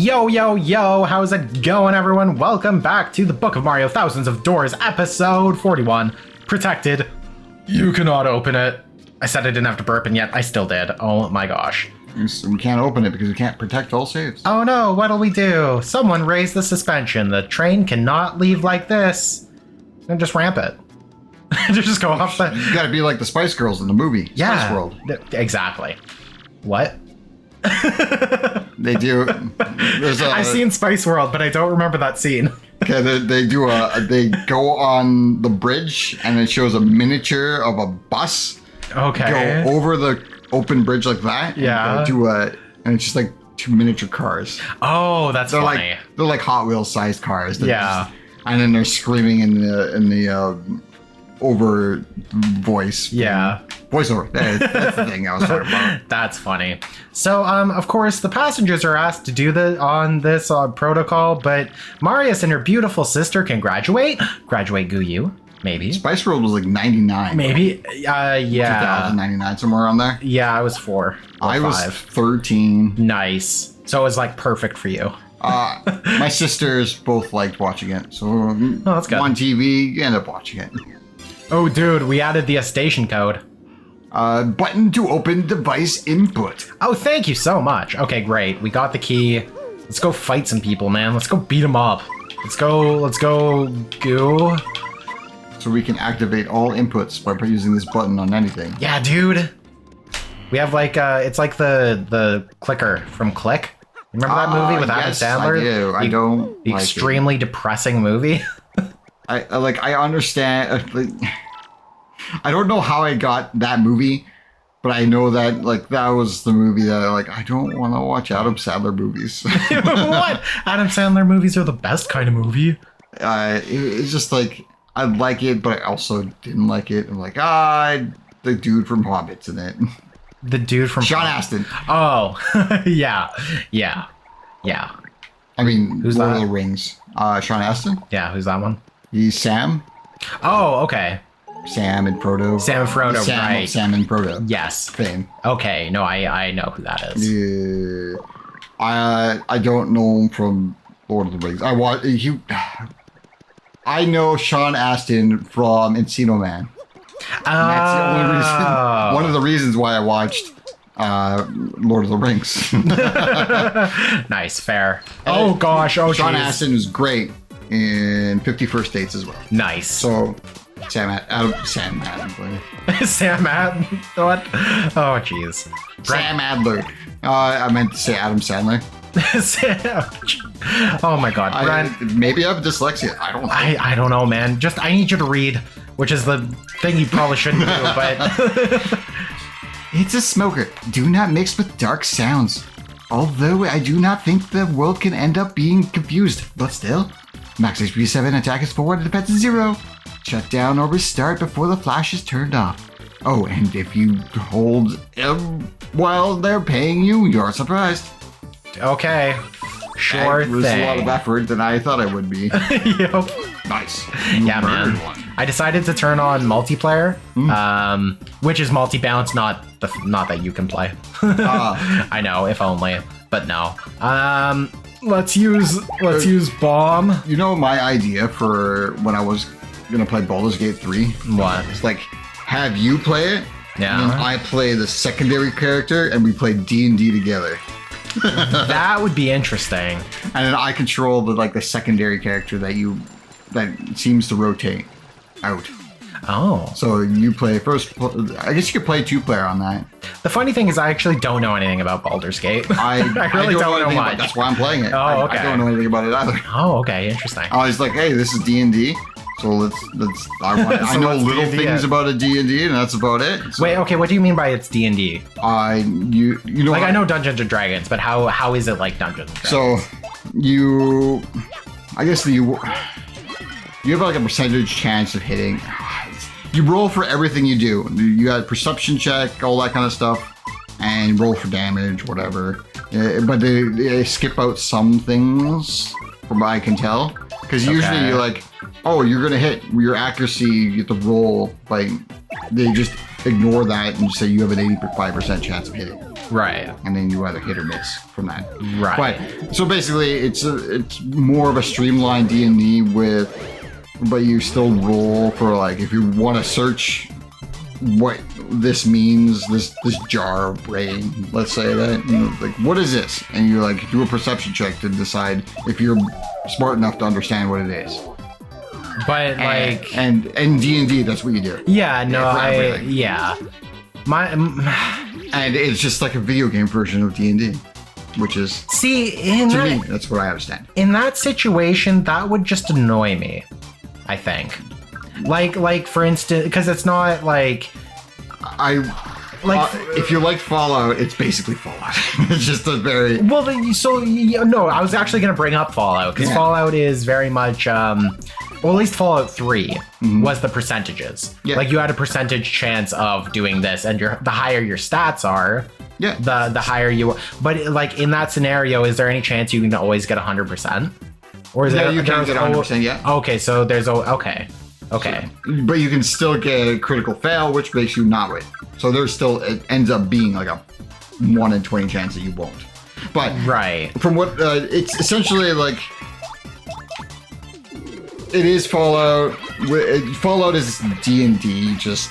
Yo, how's it going, everyone? Welcome back to the Book of Mario Thousands of Doors, episode 41, Protected. You cannot open it. I said I didn't have to burp, and yet I still did. Oh my gosh. We can't open it because we can't protect all saves. Oh no, what'll we do? Someone raise the suspension. The train cannot leave like this. And just ramp it. Just go off the... You gotta be like the Spice Girls in the movie, yeah, Spice World. Exactly. What? They do. I've seen Spice World, but I don't remember that scene. Okay, they go on the bridge and it shows a miniature of a bus. Okay. Go over the open bridge like that. Yeah. And it's just like two miniature cars. Oh, that's funny. They're like Hot Wheels sized cars. Yeah. And then they're screaming in the over voice. Yeah. Voiceover. That's the thing I was talking about. That's funny. So, of course, the passengers are asked to do this protocol, but Marius and her beautiful sister can graduate. Graduate Guyu, maybe. Spice World was like 99. Maybe. Yeah. 2099, somewhere around there. Yeah, I was 4. I was 13. Nice. So it was like perfect for you. My sisters both liked watching it, so that's good. On TV, you end up watching it. Oh, dude, we added the station code. Button to open device input. Oh, thank you so much. Okay, great. We got the key. Let's go fight some people, man. Let's go beat them up. Let's go, Goo. So we can activate all inputs by using this button on anything. Yeah, dude. We have like, it's like the clicker from Click. Remember that movie with Adam Sandler? I do. I don't the like extremely depressing movie. I understand. I don't know how I got that movie, but I know that that was the movie that I don't want to watch Adam Sandler movies. What? Adam Sandler movies are the best kind of movie. It's just I like it, but I also didn't like it. I'm the dude from Hobbit's in it. The dude from Sean Astin. Oh, yeah. I mean, who's Lord that? of the Rings. Sean Astin. Yeah, who's that one? He's Sam. Oh, okay. Sam and Frodo. Sam and Frodo, right. Sam and Frodo. Yes. Fame. Okay, no, I know who that is. Yeah. I don't know him from Lord of the Rings. I know Sean Astin from Encino Man. And that's the only reason. One of the reasons why I watched Lord of the Rings. Nice, fair. Oh gosh, Sean Astin was great in 50 First Dates as well. Nice. So Sam Adler. Sam Adler. What? Oh jeez. Sam Adler. I meant to say Adam Sandler. Oh my god, Brent. Maybe I have dyslexia. I don't know. I don't know, man. Just I need you to read, which is the thing you probably shouldn't do, but it's a smoker. Do not mix with dark sounds. Although I do not think the world can end up being confused, but still. Max HP 7, attack is forward, defense is 0. Shut down or restart before the flash is turned off. Oh, and if you hold while they're paying you, you're surprised. Okay. Sure thing. It was a lot of effort than I thought it would be. Yep. Nice. Yeah, man. I decided to turn on multiplayer, which is multi-bounce, not that you can play. I know, if only, but no. Let's use bomb. You know my idea for when I was gonna play Baldur's Gate 3? What? It's have you play it, yeah, and then I play the secondary character, and we play D&D together. That would be interesting. And then I control the secondary character that seems to rotate out. Oh. So you play first. I guess you could play 2-player on that. The funny thing is I actually don't know anything about Baldur's Gate. I really don't know much. That's why I'm playing it. Oh, okay. I don't know anything about it either. Oh, okay. Interesting. I was like, hey, this is D&D. So let's. I know little D&D things about a D&D, and that's about it. So, wait, okay. What do you mean by it's D&D? You know. I know Dungeons and Dragons, but how is it like Dungeons and Dragons? So I guess you have a percentage chance of hitting. You roll for everything you do. You got perception check, all that kind of stuff, and roll for damage, whatever. But they skip out some things, from what I can tell. Because usually you're oh, you're gonna hit your accuracy, you have to roll. They just ignore that and say you have an 85% chance of hitting. Right. And then you either hit or miss from that. Right. But so basically, it's more of a streamlined D&D but you still roll for like if you want to search what this means, this jar of brain. Let's say that like what is this? And you like do a perception check to decide if you're smart enough to understand what it is. But like and D&D, that's what you do. Yeah. No. Yeah. And it's just like a video game version of D&D, which is me, that's what I understand. In that situation, that would just annoy me, I think. Like for instance, because it's not like if you like Fallout, it's basically Fallout. It's just a very no. I was actually going to bring up Fallout because Fallout is very much. Well, at least Fallout 3 was the percentages. Yeah. Like you had a percentage chance of doing this, and the higher your stats are, the higher you. But like in that scenario, is there any chance you can always get 100%? Or is you can get 100%? Yeah. Okay, so there's okay. But you can still get a critical fail, which makes you not win. So there's still it ends up being like a 1 in 20 chance that you won't. But from what it's essentially like. It is Fallout. Fallout is D&D, just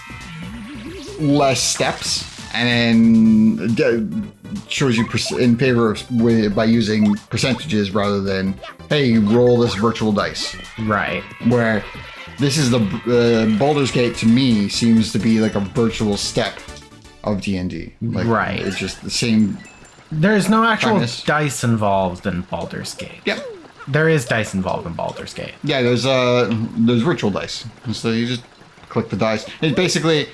less steps, and then shows you in favor of by using percentages rather than hey, roll this virtual dice. Right. Where this is the Baldur's Gate to me seems to be like a virtual step of D&D. Like, it's just the same. There's no actual dice involved in Baldur's Gate. Yep. There is dice involved in Baldur's Gate. Yeah, there's virtual dice. So you just click the dice. And basically,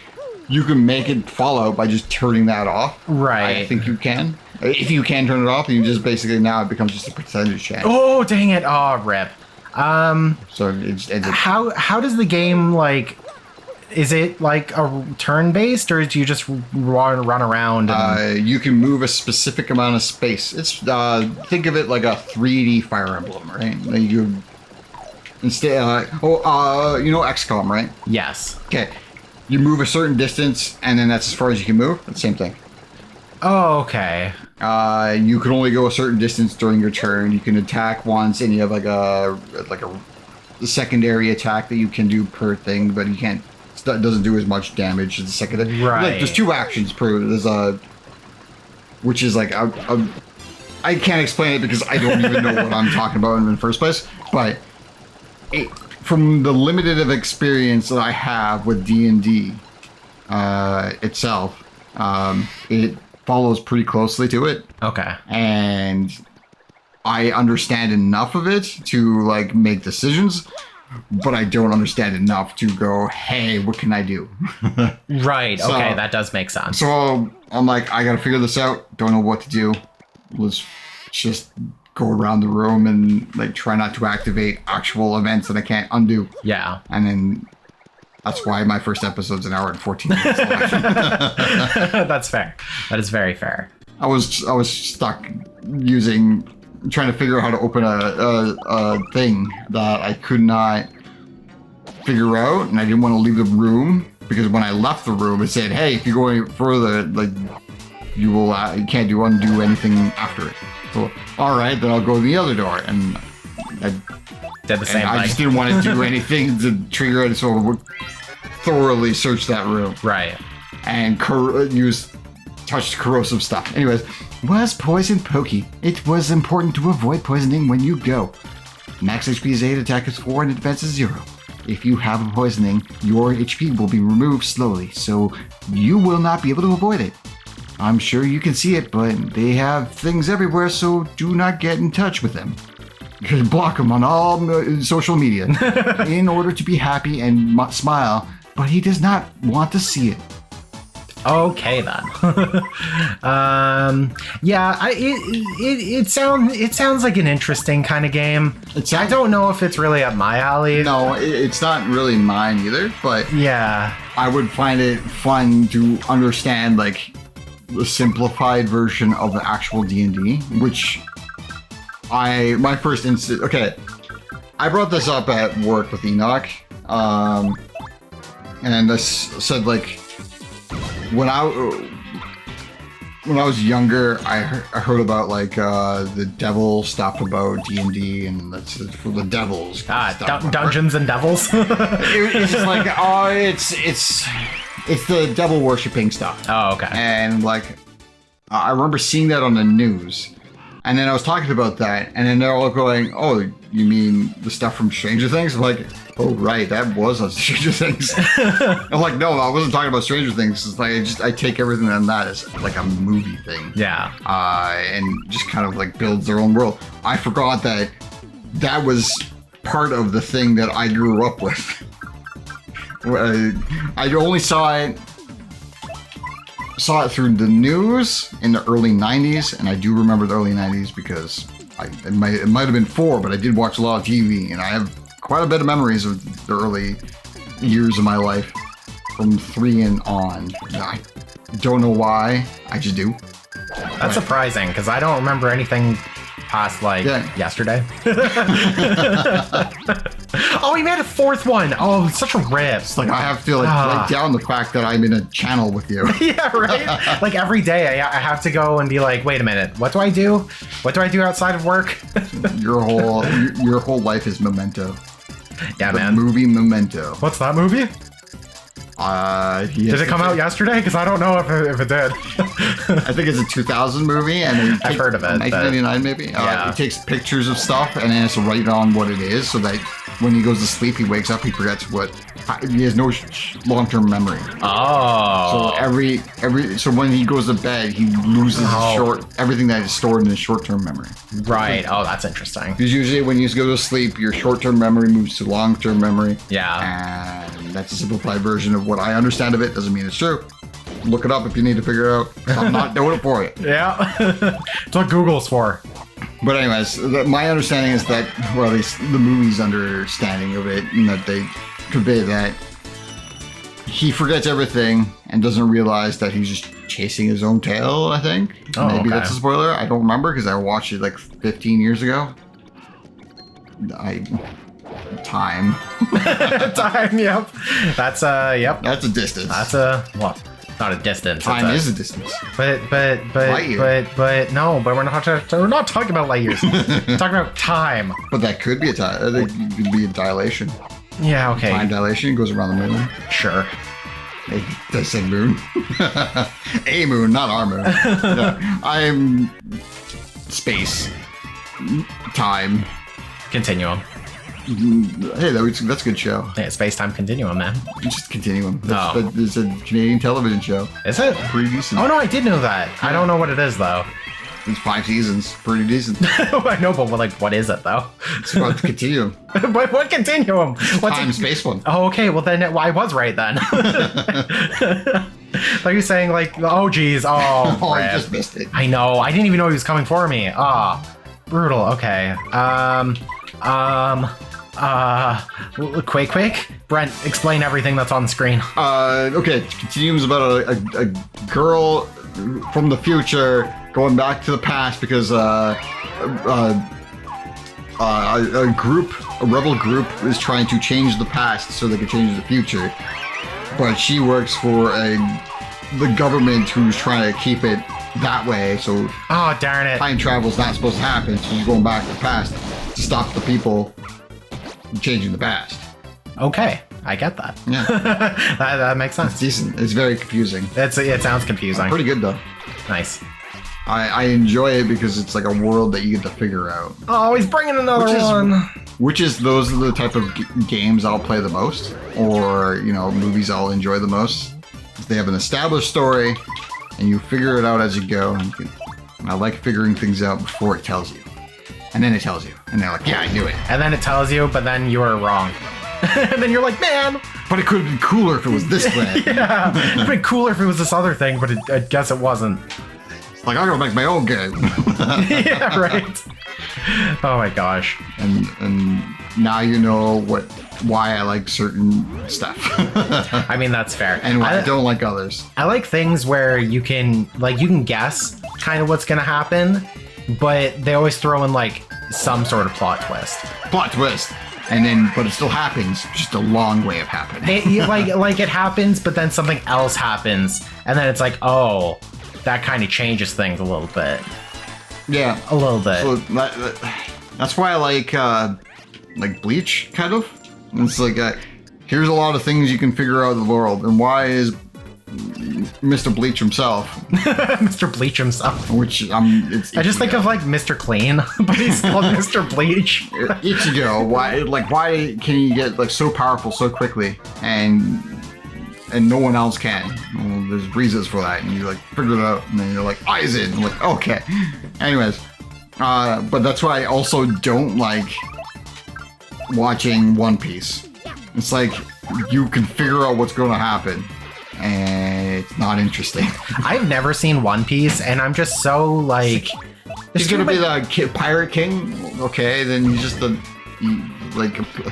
you can make it Fallout by just turning that off. Right. I think you can. If you can turn it off, you just basically now it becomes just a percentage chance. Oh, dang it. Oh, rip. So it's how does the game like? Is it like a turn-based, or do you just run around? You can move a specific amount of space. It's think of it like a 3D Fire Emblem, right? Like you instead, you know XCOM, right? Yes. Okay, you move a certain distance, and then that's as far as you can move. It's the same thing. Oh, okay. You can only go a certain distance during your turn. You can attack once, and you have like a secondary attack that you can do per thing, but you can't. That doesn't do as much damage as the second. Right. Like, there's 2 actions per. There's which is like I can't explain it because I don't even know what I'm talking about in the first place. But from the limited of experience that I have with D&D itself, it follows pretty closely to it. Okay. And I understand enough of it to like make decisions. But I don't understand enough to go, hey, what can I do? Right. So, okay, that does make sense. So I'm like, I gotta figure this out. Don't know what to do. Let's just go around the room and like try not to activate actual events that I can't undo. Yeah. And then that's why my first episode's an hour and 14 minutes long. That's fair. That is very fair. I was stuck trying to figure out how to open a thing that I could not figure out, and I didn't want to leave the room because when I left the room, it said, "Hey, if you go any further, like you can't undo anything after it." So, all right, then I'll go to the other door, and I did the same thing. I just didn't want to do anything to trigger it, so I would thoroughly search that room. Right. And touched corrosive stuff. Anyways. Was poison pokey. It was important to avoid poisoning when you go. Max HP is 8, attack is 4, and defense is 0. If you have a poisoning, your HP will be removed slowly, so you will not be able to avoid it. I'm sure you can see it, but they have things everywhere, so do not get in touch with them. You can block them on all social media in order to be happy and smile, but he does not want to see it. Okay then. Yeah, it sounds like an interesting kind of game. I don't know if it's really up my alley. No, it's not really mine either, but yeah, I would find it fun to understand like the simplified version of the actual D&D, which my first instance. Okay, I brought this up at work with Enoch, and I said like, when I was younger, I heard about like the devil stuff about D&D, and that's for the devils. Dungeons and Devils. It's just like it's the devil worshipping stuff. Oh, okay. And like I remember seeing that on the news, and then I was talking about that, and then they're all going, "Oh, you mean the stuff from Stranger Things?" I'm like, "Oh, right, that was on Stranger Things." I'm like, "No, I wasn't talking about Stranger Things. It's like I take everything on that as like a movie thing." Yeah. And just kind of like builds their own world. I forgot that was part of the thing that I grew up with. I only saw it through the news in the early 90s, and I do remember the early 90s because it might have been 4, but I did watch a lot of TV, and I have quite a bit of memories of the early years of my life from 3 and on. I don't know why, I just do. That's surprising, because I don't remember anything past yesterday. Oh, he made a 4th one. Oh, such a rip. It's like I have to write down the fact that I'm in a channel with you. Yeah, right? Like every day I have to go and be like, wait a minute, what do I do? What do I do outside of work? Your whole life is Memento. Yeah, the man. Movie Memento. What's that movie? Did it come out yesterday? Because I don't know if it did. I think it's a 2000 movie, and I've heard of it. 1999 maybe. Yeah. It takes pictures of stuff, and then has to write on what it is, so that when he goes to sleep, he wakes up, he forgets he has no long-term memory. Oh. So when he goes to bed, he loses everything that is stored in his short-term memory. Right. Oh, that's interesting. Because usually when you go to sleep, your short-term memory moves to long-term memory. Yeah. And that's a simplified version of what I understand of it. Doesn't mean it's true. Look it up if you need to figure it out. I'm not doing it for you. Yeah. It's what Google's for. But anyways, my understanding is that, or at least the movie's understanding of it, and that they convey that he forgets everything and doesn't realize that he's just chasing his own tail, I think. Oh, Maybe okay. that's a spoiler. I don't remember because I watched it like 15 years ago. Time. Time, yep. That's yep. That's a distance. That's what? Not a distance. Time is a distance. But no, but we're not talking about light years. We're talking about time. But that could be a time. It could be a dilation. Yeah, okay. Time dilation goes around the moon. Sure. Did I say moon? A moon, not our moon. No, I'm space. Time. Continuum. Hey, that's a good show. Yeah, Space-Time Continuum, man. Just Continuum. It's a Canadian television show. Is it? Pretty decent. Oh, no, I did know that. Yeah. I don't know what it is, though. It's 5 seasons. Pretty decent. I know, but what is it, though? It's about the Continuum. What Continuum? What's Space one. Oh, okay. Well, then I was right, then. Are you saying, oh, geez. Oh, I just missed it. I know. I didn't even know he was coming for me. Brutal. Okay. Quick. Brent, explain everything that's on the screen. Okay. Continuum's about a girl from the future going back to the past because a rebel group is trying to change the past so they can change the future. But she works for the government who's trying to keep it that way. So oh, darn it. Time travel's not supposed to happen. So she's going back to the past to stop the people changing the past. Okay, I get that. Yeah. that makes sense. It's decent. It's very confusing. It sounds confusing. Pretty good though. Nice. I enjoy it because it's like a world that you get to figure out. Oh, he's bringing another one. Those are the type of games I'll play the most, or movies I'll enjoy the most. If they have an established story, and you figure it out as you go. And I like figuring things out before it tells you, and then it tells you, and they're like, "Yeah, I knew it." And then it tells you, but then you were wrong. And then you're like, "Man, but it could have been cooler if it was this way." Yeah, it'd have been cooler if it was this other thing, but I guess it wasn't. Like, I'm gonna make my own game. Yeah, right. Oh my gosh. And now you know why I like certain stuff. I mean, that's fair. And why I don't like others. I like things where you can guess kind of what's gonna happen, but they always throw in some sort of plot twist. Plot twist. and then but it still happens, just a long way of happening. Like it happens, but then something else happens, and then it's like, oh, that kind of changes things a little bit. Yeah, a little bit. So that's why I like Bleach, kind of. It's like here's a lot of things you can figure out in the world, and why is Mr. Bleach himself. Mr. Bleach himself. Which it's I just think of like Mr. Clean, but he's called Mr. Bleach. Ichigo, why can he get like so powerful so quickly and no one else can? Well, there's reasons for that, and you like figure it out, and then you're like Aizen. I'm like, okay. Anyways, but that's why I also don't like watching One Piece. It's like you can figure out what's going to happen, and it's not interesting. I've never seen One Piece, and I'm just so like... He's gonna be the pirate king? Okay, then he's just a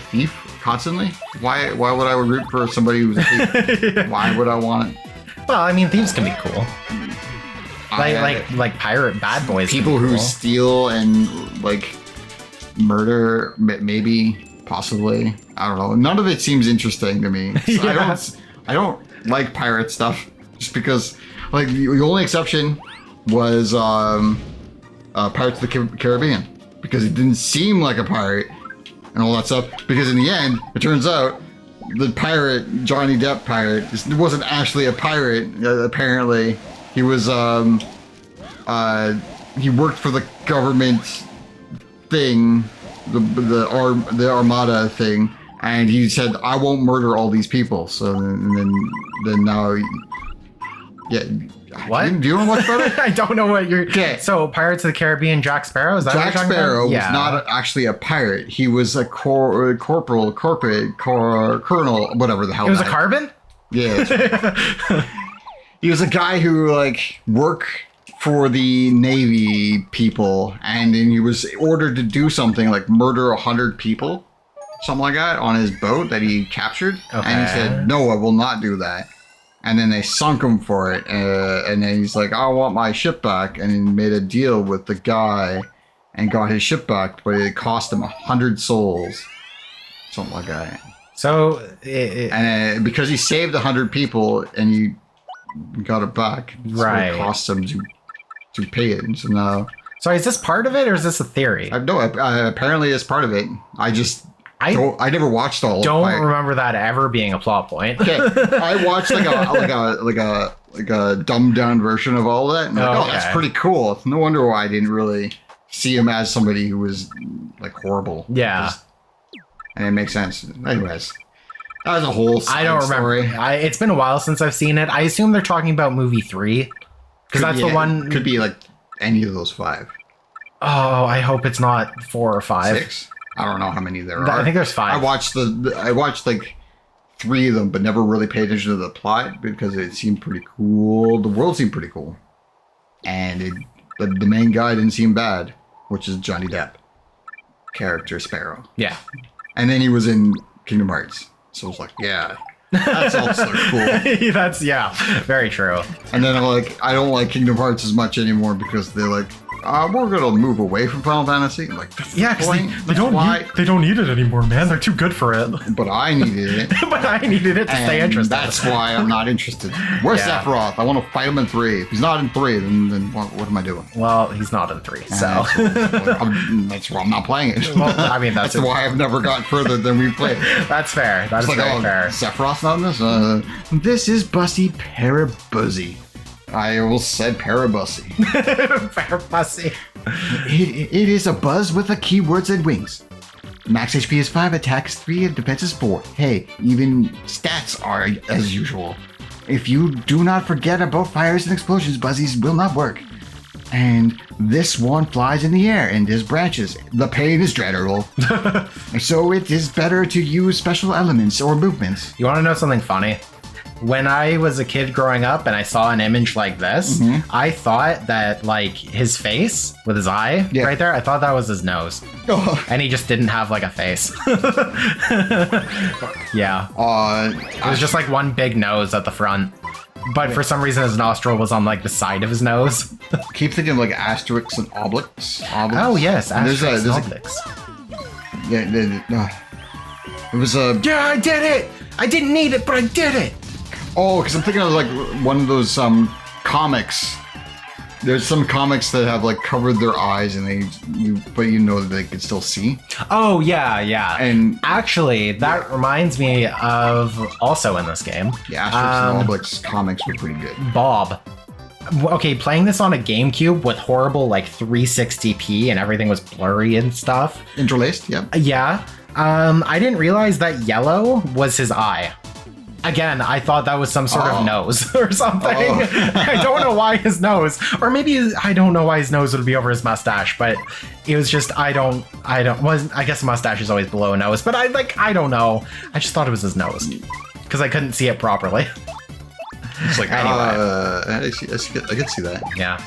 thief constantly? Why would I root for somebody who's a thief? Why would I want it? Well, I mean, thieves can be cool. Like pirate bad boys. People who steal and like murder, maybe, possibly. I don't know. None of it seems interesting to me. So yeah. I don't like pirate stuff just because like the only exception was Pirates of the Caribbean, because it didn't seem like a pirate and all that stuff, because in the end it turns out the pirate, Johnny Depp pirate, wasn't actually a pirate. Apparently he was he worked for the government thing, the Armada thing, and he said, I won't murder all these people. So then now, yeah. What? Do you know much about it? I don't know what you're... Okay. So, Pirates of the Caribbean, Jack Sparrow? Is that Jack what you're Sparrow talking was about? not actually a pirate. He was a colonel, whatever the hell. He was a carbon? Yeah. That's right. He was a guy who like worked for the Navy people, and then he was ordered to do something like murder 100 people, something like that, on his boat that he captured. Okay. And he said, no, I will not do that. And then they sunk him for it. And then he's like, I want my ship back. And he made a deal with the guy and got his ship back, but it cost him 100 souls. Something like that. So, and because he saved 100 people and he got it back, right. So it cost him to pay it. And so now... So is this part of it, or is this a theory? No, apparently it's part of it. I never watched all. Don't remember that ever being a plot point. Okay, I watched like a dumbed down version of all that, and that's pretty cool. It's no wonder why I didn't really see him as somebody who was like horrible. Yeah, and it makes sense. Anyways, that was a whole I don't remember. It's been a while since I've seen it. I assume they're talking about movie 3, because that's the one. Could be like any of those 5. Oh, I hope it's not 4 or 5. 6. I don't know how many there are. I think there's 5. I watched like 3 of them, but never really paid attention to the plot because it seemed pretty cool. The world seemed pretty cool, and the main guy didn't seem bad, which is Johnny Depp character Sparrow. Yeah, and then he was in Kingdom Hearts, so I was like, yeah, that's also cool. That's very true. And then I'm like, I don't like Kingdom Hearts as much anymore because they're like, we're gonna move away from Final Fantasy. I'm like, yeah, because they don't need it anymore, man. They're too good for it. But I needed it. But I needed it to stay interested. That's why I'm not interested. Where's Sephiroth? I want to fight him in 3. If he's not in 3, then what am I doing? Well, he's not in 3, so that's why I'm not playing it. Well, I mean, that's why I've never gotten further than we played. That's fair. That's very fair. Sephiroth's not in this. This is Bussy Parabuzzy. I almost said Parabussy. Parabussy. It is a buzz with the keywords and wings. Max HP is 5, attack is 3, and defense is 4. Hey, even stats are as usual. If you do not forget about fires and explosions, Buzzies will not work. And this one flies in the air and has branches. The pain is dreadful. So it is better to use special elements or movements. You want to know something funny? When I was a kid growing up and I saw an image like this, I thought that like his face with his eye right there, I thought that was his nose. And he just didn't have like a face. Yeah. It was just like one big nose at the front. But for some reason his nostril was on like the side of his nose. Keep thinking of like asterisks and obliques. Oh yes, asterisks and obliques. It was a... Yeah, I did it! I didn't need it, but I did it! Oh, because I'm thinking of like one of those comics. There's some comics that have like covered their eyes and but you know that they can still see. Oh, yeah. And actually, that reminds me of also in this game. Yeah, Asterix and Obelix comics were pretty good. Bob. Okay, playing this on a GameCube with horrible like 360p and everything was blurry and stuff. Interlaced, yeah. Yeah. I didn't realize that yellow was his eye. Again, I thought that was some sort of nose or something. I don't know why his nose, or maybe I don't know why his nose would be over his mustache, but it was just, I guess the mustache is always below a nose, but I don't know. I just thought it was his nose because I couldn't see it properly. It's like, anyway. I can see that. Yeah.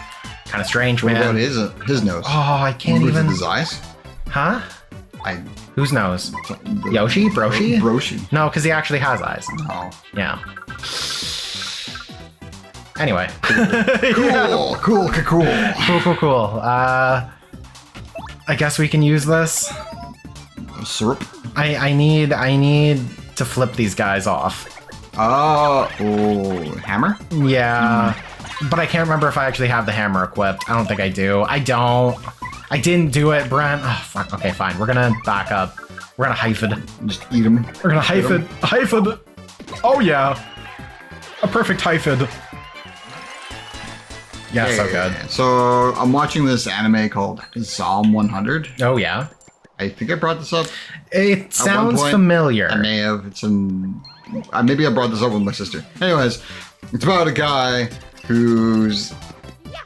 Kind of strange, what man. What about his nose? Oh, I can't even. His eyes? Huh? Whose nose? Yoshi? Broshi? Broshi. No, because he actually has eyes. Oh. Yeah. Anyway. Cool. I guess we can use this. Syrup. I need to flip these guys off. Hammer? Yeah. But I can't remember if I actually have the hammer equipped. I don't think I do. I didn't do it, Brent. Oh, fuck. Okay, fine. We're gonna back up. We're gonna hyphen. Just eat them. We're gonna hyphen. Hyphen. Oh, yeah. A perfect hyphen. Yeah, so good. So I'm watching this anime called Psalm 100. Oh, yeah. I think I brought this up. It sounds familiar. I may have. Maybe I brought this up with my sister. Anyways, it's about a guy who's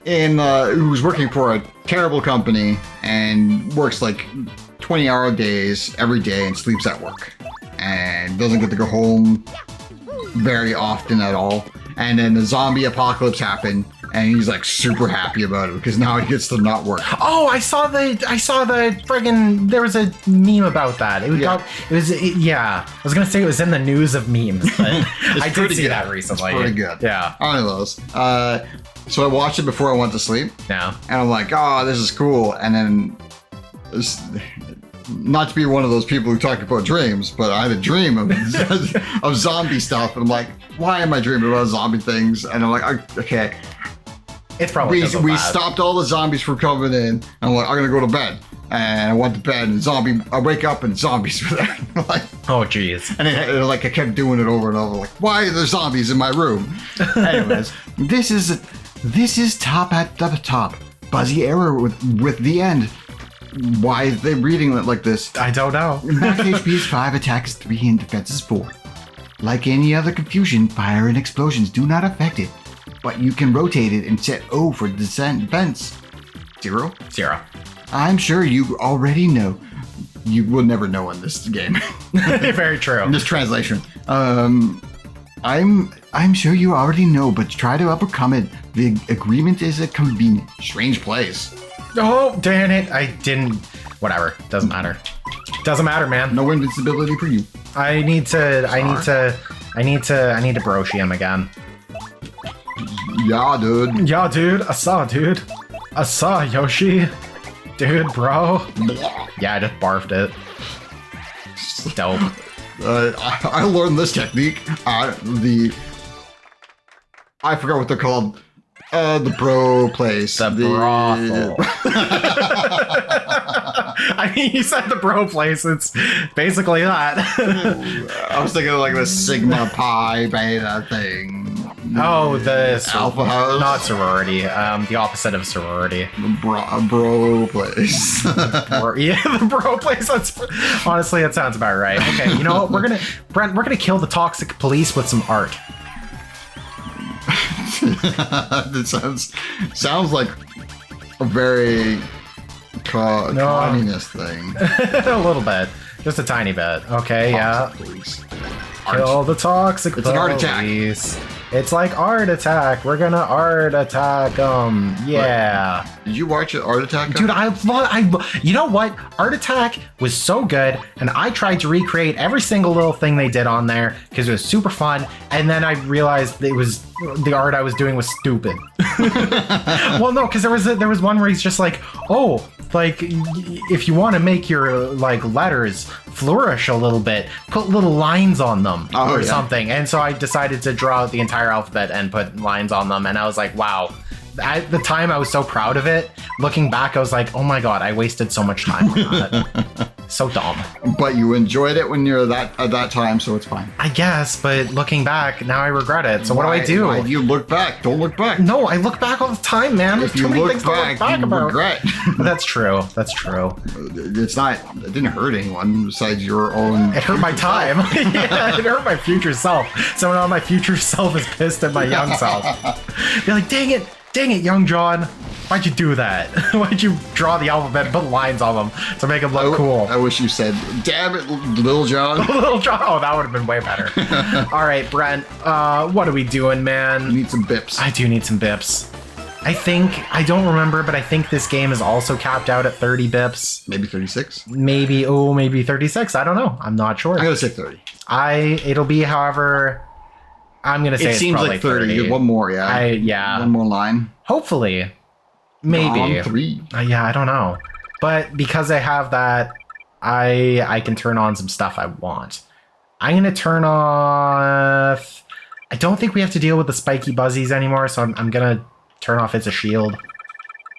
working for a terrible company and works like 20-hour days every day and sleeps at work and doesn't get to go home very often at all. And then the zombie apocalypse happened and he's like super happy about it because now he gets to not work. Oh, I saw the friggin', there was a meme about that. I was gonna say it was in the news of memes, but I did see that recently. It's pretty good. Yeah. One of those. So I watched it before I went to sleep. Yeah. And I'm like, oh, this is cool. And then, not to be one of those people who talk about dreams, but I had a dream of zombie stuff. And I'm like, why am I dreaming about zombie things? And I'm like, okay. It's probably we stopped all the zombies from coming in. And I'm like, I'm going to go to bed. And I went to bed and I wake up and zombies were there. Like, oh, jeez. And I kept doing it over and over. Like, why are there zombies in my room? Anyways, this is top at the top. Buzzy error with the end. Why is they reading it like this? I don't know. Max HP is 5, attack is 3, and defense is 4. Like any other confusion, fire and explosions do not affect it, but you can rotate it and set O for defense. 0? 0. I'm sure you already know. You will never know in this game. Very true. In this translation. I'm sure you already know, but try to overcome it. The agreement is a convenient, strange place. Oh, damn it. I didn't. Whatever. Doesn't matter. Doesn't matter, man. No invincibility for you. I need to broshi him again. Yeah, dude. Yeah, dude. I saw Yoshi. Dude, bro. Yeah, I just barfed it. Dope. I learned this technique. I forgot what they're called. The bro place. The brothel. I mean, you said the bro place. It's basically that. I was thinking of like the Sigma Pi Beta thing. Oh, the Alpha House. Not sorority. The opposite of sorority. Bro place. Yeah, the bro place. Honestly, that sounds about right. Okay, you know what? Brent, we're gonna kill the toxic police with some art. That sounds like a very communist thing. A little bit, just a tiny bit. Okay, toxic yeah. Police. Kill the toxic police. It's an art attack. It's like art attack. We're gonna art attack them. Yeah. What? Did you watch Art Attack? Dude, you know what? Art Attack was so good, and I tried to recreate every single little thing they did on there because it was super fun. And then I realized it was the art I was doing was stupid. Well, no, because there was one where he's just like, oh, like if you want to make your like letters flourish a little bit, put little lines on them or something. And so I decided to draw out the entire alphabet and put lines on them. And I was like, wow. At the time, I was so proud of it. Looking back, I was like, oh my god, I wasted so much time on that. So dumb. But you enjoyed it when you're at that time, so it's fine. I guess, but looking back, now I regret it. So what do I do? Why do you look back? Don't look back. No, I look back all the time, man. There's too many things to look back about. Regret. That's true. That's true. It didn't hurt anyone besides your own. It hurt my time. Yeah, it hurt my future self. So now my future self is pissed at my young self. Be like, dang it, young John. Why'd you do that? Why'd you draw the alphabet and put lines on them to make them look cool? I wish you said, damn it, Little John. Little John. Oh, that would have been way better. All right, Brent. What are we doing, man? You need some bips. I do need some bips. I don't remember, but I think this game is also capped out at 30 bips. Maybe 36? Maybe 36. I don't know. I'm not sure. I'm going to say 30. It'll be, however, I'm going to say it seems like 30. One more, yeah. Yeah. One more line. Hopefully. Maybe. 3. Yeah, I don't know. But because I have that, I can turn on some stuff I want. I'm going to turn off... I don't think we have to deal with the spiky buzzies anymore, so I'm going to turn off It's a Shield.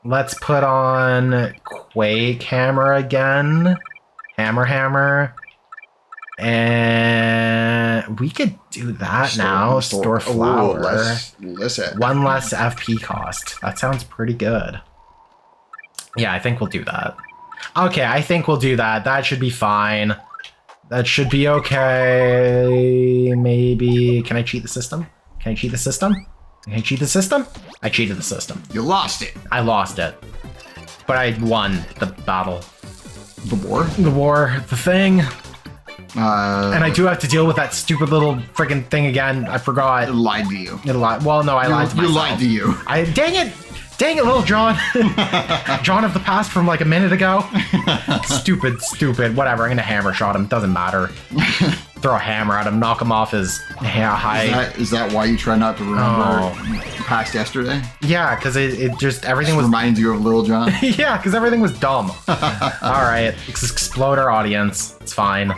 Let's put on Quake Hammer again. Hammer. And we could do that now. Store flower. One less FP cost. That sounds pretty good. Yeah, I think we'll do that. Okay, I think we'll do that. That should be fine. That should be okay. Maybe. Can I cheat the system? I cheated the system? I cheated the system. You lost it. I lost it. But I won the battle. The war? The thing. And I do have to deal with that stupid little freaking thing again. I forgot. It lied to you. Well, no, I lied to myself. You lied to you. Dang it, little John. John of the past from like a minute ago. Stupid. Whatever, I'm gonna hammer shot him. Doesn't matter. Throw a hammer at him, knock him off his high. Is that why you try not to remember past yesterday? Yeah, because it just everything just reminds you of Little John. Yeah, because everything was dumb. All right, let's explode our audience. It's fine.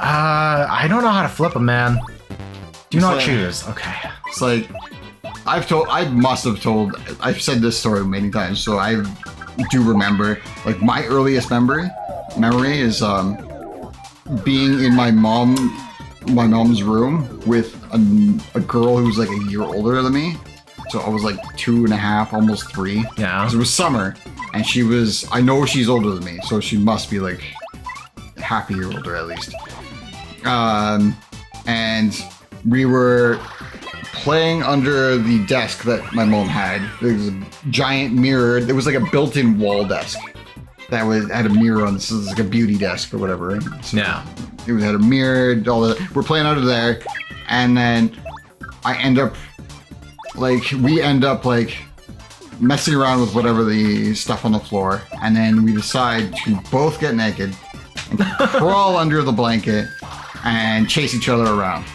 I don't know how to flip them, man. Do not choose. Okay. It's like I've said this story many times, so I do remember. Like my earliest memory is being in my mom's room with a girl who was like a year older than me. So I was like 2.5, almost 3. Yeah. It was summer, and I know she's older than me, so she must be like half a year older at least. And we were playing under the desk that my mom had. There was a giant mirror. There was like a built-in wall desk that had a mirror on this. It was like a beauty desk or whatever. Right? So yeah. It had a mirror. All that. We're playing under there, and then we end up messing around with whatever the stuff on the floor, and then we decide to both get naked and crawl under the blanket and chase each other around.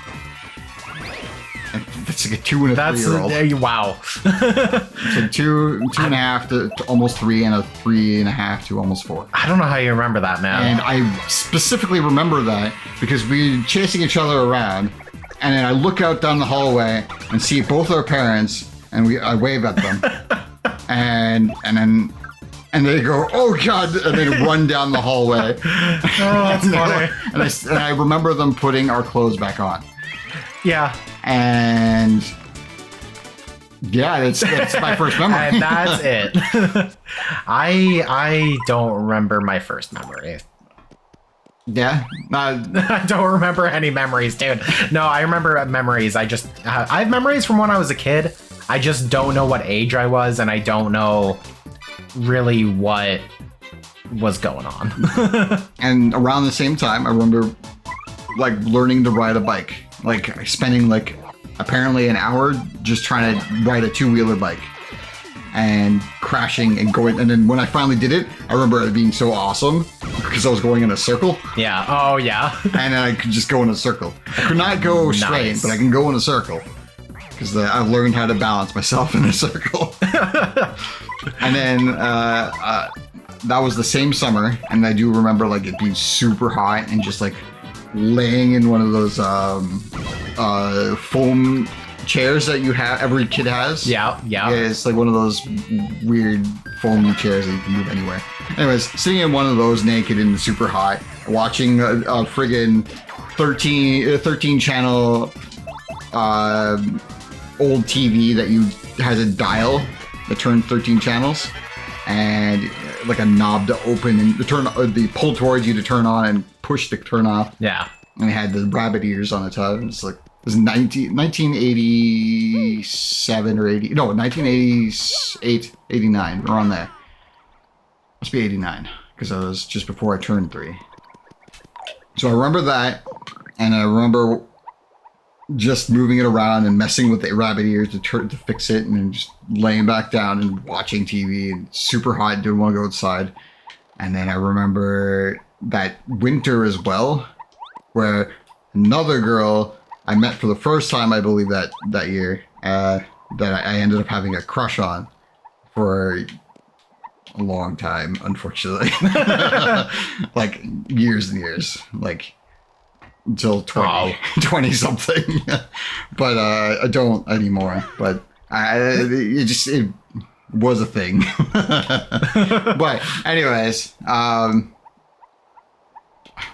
And that's like a 2 and a 3-year-old. Wow. So 2.5 to almost 3, and a 3.5 to almost 4. I don't know how you remember that, man. And I specifically remember that because we were chasing each other around, and then I look out down the hallway and see both our parents, and I wave at them, and they go, "Oh God!" and then run down the hallway. Oh, that's funny. And I remember them putting our clothes back on. Yeah. And yeah, that's my first memory. And that's it. I don't remember my first memory. Yeah. I don't remember any memories, dude. No, I remember memories. I have memories from when I was a kid. I just don't know what age I was, and I don't know really what was going on. And around the same time, I remember like learning to ride a bike, like spending like apparently an hour just trying to ride a 2-wheeler bike and crashing and going. And then when I finally did it, I remember it being so awesome because I was going in a circle. Yeah. Oh yeah. And then I could just go in a circle. I could not go straight, but I can go in a circle. because I learned how to balance myself in a circle. And then that was the same summer, and I do remember like it being super hot and just like laying in one of those foam chairs that every kid has. Yeah. It's like one of those weird foam chairs that you can move anywhere. Anyways, sitting in one of those naked and super hot, watching a friggin' 13 channel old TV that has a dial that turns 13 channels and like a knob to open and the pull towards you to turn on and push to turn off. Yeah. And it had the rabbit ears on the top. It's like, it was 1987 or 80. No, 1988, 89. We're on there. Must be 89 because I was just before I turned 3. So I remember that, and I remember just moving it around and messing with the rabbit ears to fix it, and then just laying back down and watching TV. And super hot, didn't want to go outside. And then I remember that winter as well, where another girl I met for the first time, I believe that year, that I ended up having a crush on for a long time, unfortunately. Like years and years, like until 20 something. But I don't anymore. But it was a thing. But anyways,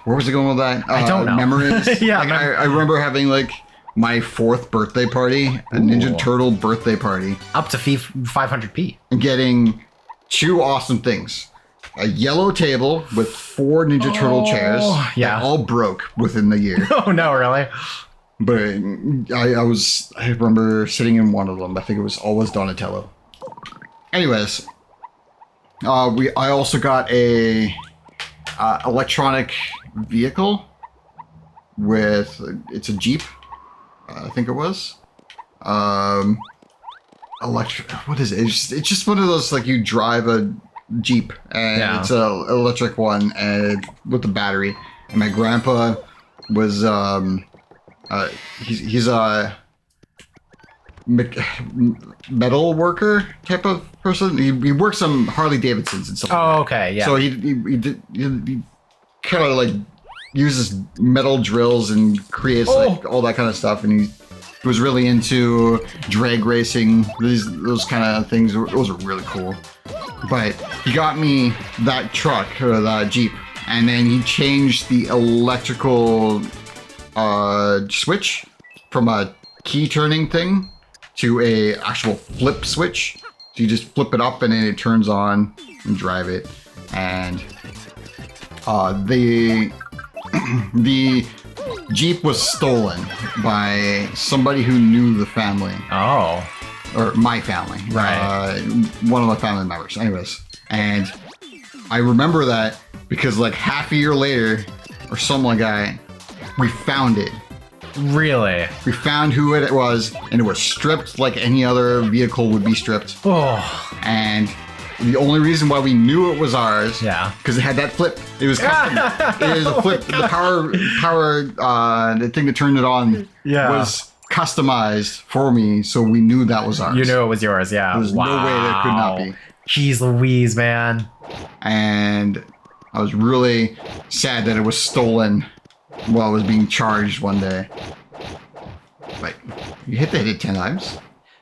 where was it going with that? I don't know. Memories. Yeah, like, I remember having like my 4th birthday party, a Ninja Turtle birthday party, up to 500p, and getting 2 awesome things: a yellow table with 4 Ninja Turtle chairs, that all broke within the year. Oh no, really? But I remember sitting in one of them. I think it was always Donatello. Anyways, I also got a electronic vehicle it's a Jeep, I think it was. What is it? It's just one of those, like, you drive a Jeep and it's an electric one and with the battery. And my grandpa was he's a metal worker type of person. He works on Harley Davidsons and stuff. Oh, okay, yeah. So he kind of like uses metal drills and creates like all that kind of stuff. And he was really into drag racing. Those kind of things. Those are really cool. But he got me that truck or that Jeep, and then he changed the electrical switch from a key turning thing to a actual flip switch. So you just flip it up and then it turns on and drive it. And the Jeep was stolen by somebody who knew the family. Oh. Or my family. Right. One of my family members. Anyways. And I remember that because like half a year later or something like that, we found it. Really? We found who it was, and it was stripped like any other vehicle would be stripped. Oh. And the only reason why we knew it was ours, because it had that flip. It was custom. It was a flip. The power, the thing that turned it on was customized for me, so we knew that was ours. You knew it was yours, yeah. There's no way that could not be. Jeez Louise, man. And I was really sad that it was stolen while I was being charged one day. Like, you hit 10 times?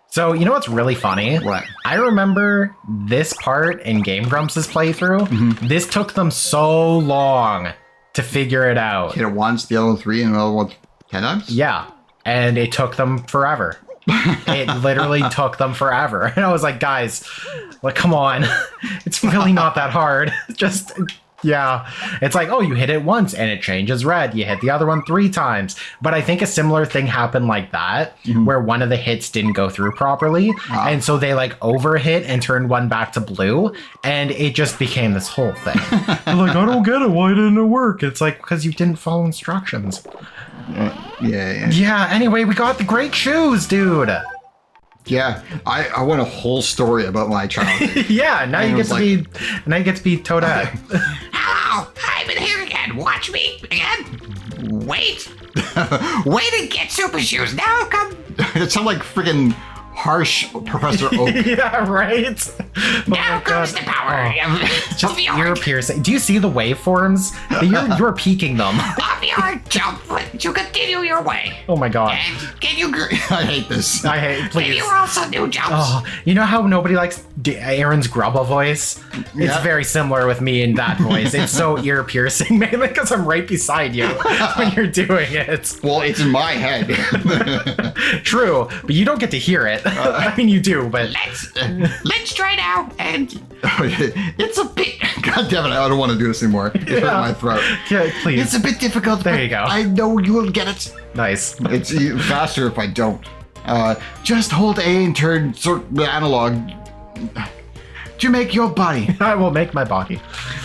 So, you know what's really funny? What? I remember this part in Game Grumps' playthrough. Mm-hmm. This took them so long to figure it out. Hit it once, the other one 3, and the other one 10 times? Yeah. And it took them forever. It literally took them forever. And I was like, guys, like, come on. It's really not that hard. Just... Yeah, it's like, oh, you hit it once and it changes red. You hit the other one 3 times. But I think a similar thing happened like that, where one of the hits didn't go through properly. And so they like overhit and turned one back to blue. And it just became this whole thing. They're like, I don't get it. Why didn't it work? It's like, because you didn't follow instructions. Yeah, anyway, we got the great shoes, dude. Yeah, I want a whole story about my childhood. Yeah, now you get to be Toadette. Hello, I'm in here again. Watch me again. Wait. Way to get super shoes. Now come. It sounds like freaking harsh Professor Oak. Yeah, right. Now comes the power Just ear piercing. Do you see the waveforms? You're peaking them. of your jump to continue your way. Oh my god. And can you? I hate this. Please. Can you also do jumps? Oh, you know how nobody likes Aaron's Grubba voice? It's very similar with me in that voice. It's so ear piercing, mainly because I'm right beside you when you're doing it. Well, it's in my head. True, but you don't get to hear it. I mean, you do, but Let's try now. And it's a bit. God damn it! I don't want to do this anymore. It hurt my throat. Yeah, please. It's a bit difficult. There you go. I know you will get it. Nice. It's faster if I don't. Just hold A and turn the analog to make your body. I will make my body.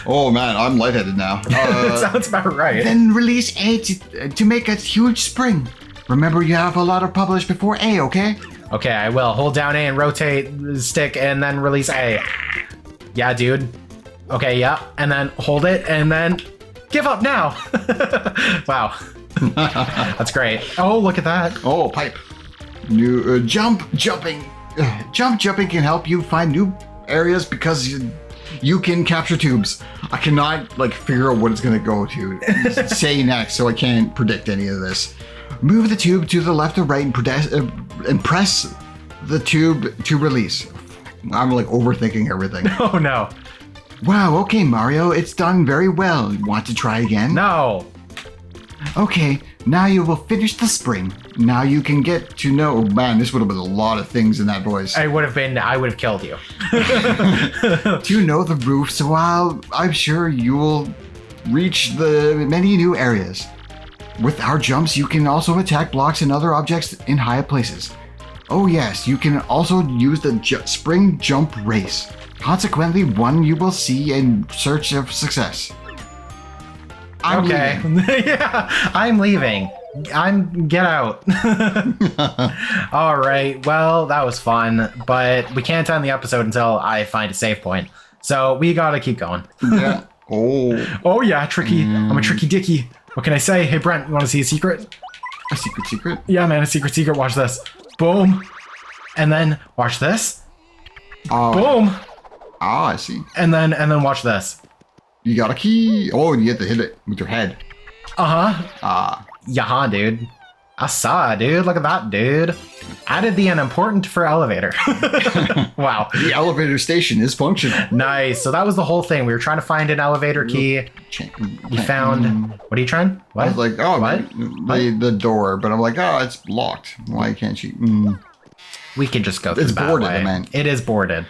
Oh man, I'm lightheaded now. That sounds about right. Then release A to make a huge spring. Remember, you have a lot of publish before A, okay? Okay, I will. Hold down A and rotate stick and then release A. Yeah, dude. Okay, yeah. And then hold it and then give up now. Wow. That's great. Oh, look at that. Oh, pipe. New jumping. Jump jumping can help you find new areas because you can capture tubes. I cannot figure out what it's gonna go to say next, so I can't predict any of this. Move the tube to the left or right and press the tube to release. I'm overthinking everything. Oh no. Wow, okay, Mario, it's done very well. Want to try again? No. Okay, now you will finish the spring. Now you can get to know. Oh man, this would have been a lot of things in that voice. I would have killed you. To know the roof, so I'm sure you will reach the many new areas. With our jumps, you can also attack blocks and other objects in high places. Oh yes, you can also use the spring jump race. Consequently, one you will see in search of success. I'm okay. Yeah, I'm leaving. Get out. All right. Well, that was fun, but we can't end the episode until I find a save point. So we gotta keep going. Yeah. Oh. Oh yeah, tricky. I'm a tricky dicky. What can I say? Hey Brent, you want to see a secret? A secret? Yeah, man, a secret. Watch this. Boom. And then watch this. Oh. Boom. Ah, I see. And then watch this. You got a key. Oh, and you have to hit it with your head. Uh-huh. Ah. Yaha, dude. I saw, dude. Look at that, dude. Added the unimportant for elevator. Wow. The elevator station is functional. Nice. So that was the whole thing. We were trying to find an elevator key. We found... What are you trying? What? I was like, oh, what? The door. But I'm like, oh, it's locked. Why can't you? We can just go through it's that boarded, way. Man. It is boarded.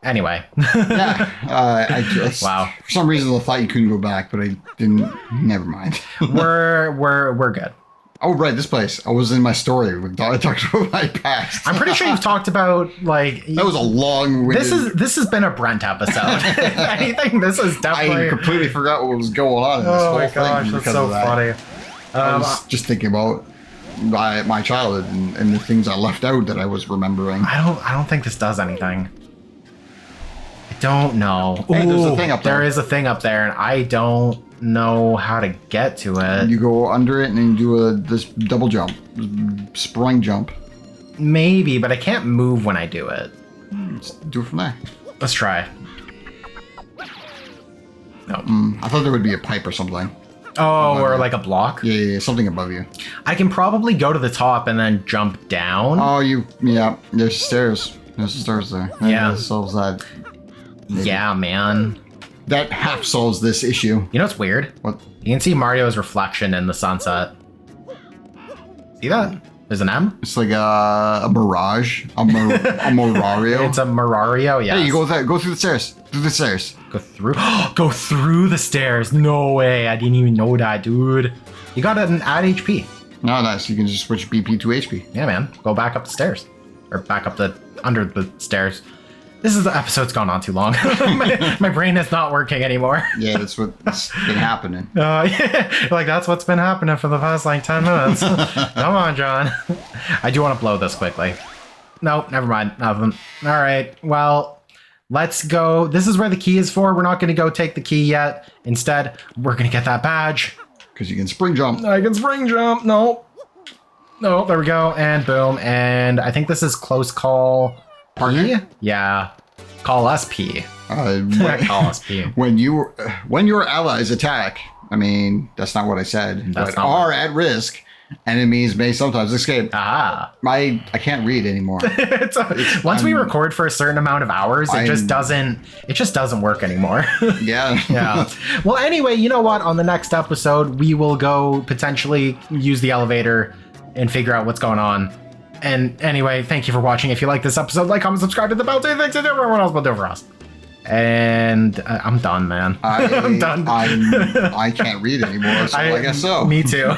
Anyway. Yeah. I just, wow. For some reason, I thought you couldn't go back, but I didn't. Never mind. We're good. Oh, right, this place. I was in my story. I talked about my past. I'm pretty sure you've talked about, that was a long... This has been a Brent episode. If anything, this is definitely... I completely forgot what was going on in this whole thing. Oh my gosh, that's so funny. I was just thinking about my childhood and the things I left out that I was remembering. I don't think this does anything. I don't know. Hey, there's a thing up there. There is a thing up there, and I don't know how to get to it. You go under it and then you do this double jump, spring jump. Maybe, but I can't move when I do it. Let's do it from there. Let's try. No. I thought there would be a pipe or something. Oh, or like a block? Yeah, something above you. I can probably go to the top and then jump down. Oh, yeah, there's stairs. There's stairs there. Yeah. That solves that. Maybe. Yeah, man. That half solves this issue. You know what's weird? What? You can see Mario's reflection in the sunset. See that? There's an M? It's like a mirage. A Mirario. It's a Mirario, yeah. Hey, you go there. Go through the stairs. Through the stairs. Go through? Go through the stairs. No way. I didn't even know that, dude. You got an add HP. No, nice. You can just switch BP to HP. Yeah, man. Go back up the stairs. Or back up under the stairs. The episode's gone on too long. my brain is not working anymore. Yeah, that's what's been happening. Yeah, that's what's been happening for the past 10 minutes. Come on, John. I do want to blow this quickly. Nope, never mind. Nothing. All right. Well, let's go. This is where the key is for. We're not going to go take the key yet. Instead, we're going to get that badge. Because you can spring jump. I can spring jump. No. No, there we go. And boom. And I think this is close call P? Partner? Yeah. Call us P. Call us P. When your allies attack, I mean, that's not what I said, That's but not are at risk, enemies may sometimes escape. Ah. I can't read anymore. Once we record for a certain amount of hours, it just doesn't work anymore. Yeah. Yeah. Well, anyway, you know what? On the next episode, we will go potentially use the elevator and figure out what's going on. And anyway, thank you for watching. If you like this episode, like, comment, subscribe to the bell. Thanks to everyone else, but do it for us. And I'm done, man. I'm done. I can't read anymore, so I guess so. Me too.